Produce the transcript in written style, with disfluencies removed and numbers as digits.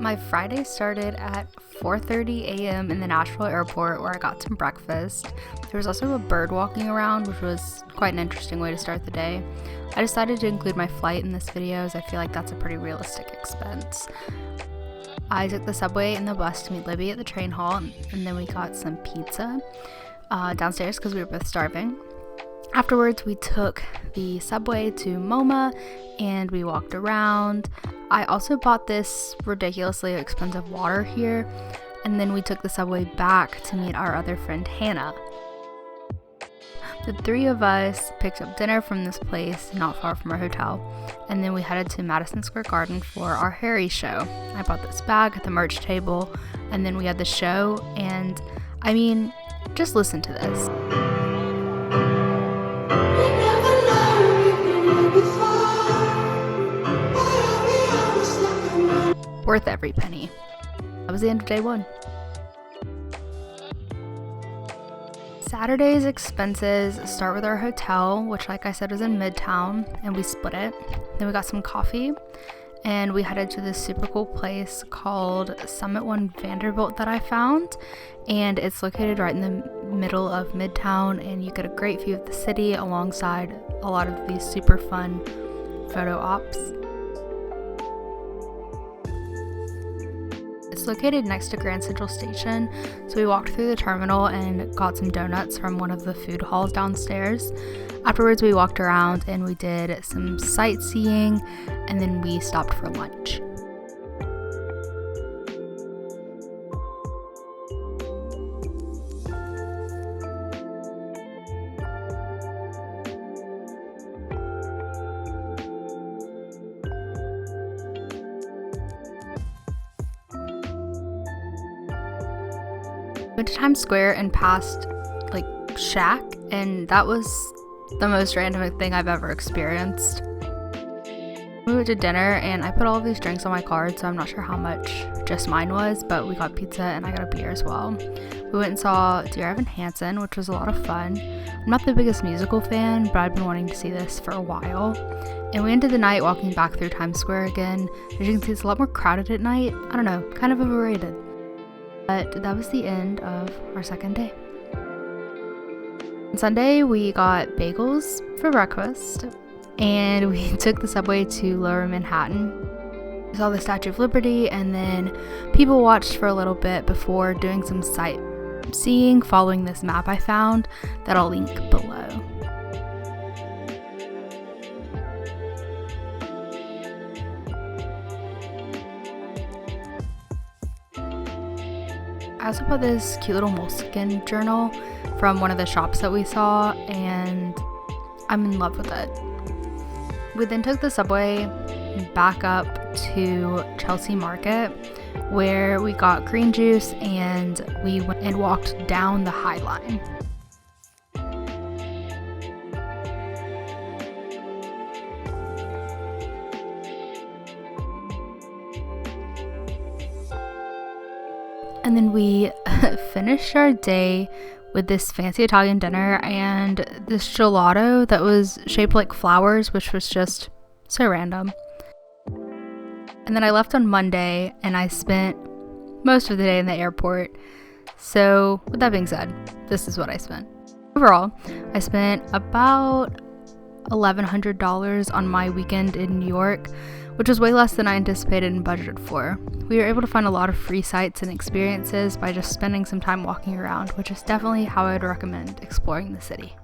My Friday started at 4:30 a.m. in the Nashville airport where I got some breakfast. There was also a bird walking around, which was quite an interesting way to start the day. I decided to include my flight in this video as I feel like that's a pretty realistic expense. I took the subway and the bus to meet Libby at the train hall, and then we got some pizza downstairs because we were both starving. Afterwards, we took the subway to MoMA and we walked around. I also bought this ridiculously expensive water here, and then we took the subway back to meet our other friend Hannah. The three of us picked up dinner from this place not far from our hotel, and then we headed to Madison Square Garden for our Harry show. I bought this bag at the merch table, and then we had the show, and I mean, just listen to this. Worth every penny. That was the end of day one. Saturday's expenses start with our hotel, which like I said was in Midtown, and we split it. Then we got some coffee and we headed to this super cool place called Summit One Vanderbilt that I found, and it's located right in the middle of Midtown, and you get a great view of the city alongside a lot of these super fun photo ops. It's located next to Grand Central Station, so we walked through the terminal and got some donuts from one of the food halls downstairs. Afterwards, we walked around and we did some sightseeing, and then we stopped for lunch. Went to Times Square and passed like Shack, and that was the most random thing I've ever experienced. We went to dinner and I put all of these drinks on my card, so I'm not sure how much just mine was, but we got pizza and I got a beer as well. We went and saw Dear Evan Hansen, which was a lot of fun. I'm not the biggest musical fan, but I've been wanting to see this for a while. And we ended the night walking back through Times Square again. As you can see, it's a lot more crowded at night. I don't know, kind of overrated. But that was the end of our second day. On Sunday, we got bagels for breakfast, and we took the subway to Lower Manhattan. We saw the Statue of Liberty, and then people watched for a little bit before doing some sightseeing following this map I found that I'll link below. I also bought this cute little moleskin journal from one of the shops that we saw, and I'm in love with it. We then took the subway back up to Chelsea Market, where we got green juice and we went and walked down the High Line. And then we finished our day with this fancy Italian dinner and this gelato that was shaped like flowers, which was just so random. And then I left on Monday and I spent most of the day in the airport. So with that being said, this is what I spent. Overall, I spent about $1,100 on my weekend in New York, which was way less than I anticipated and budgeted for. We were able to find a lot of free sights and experiences by just spending some time walking around, which is definitely how I would recommend exploring the city.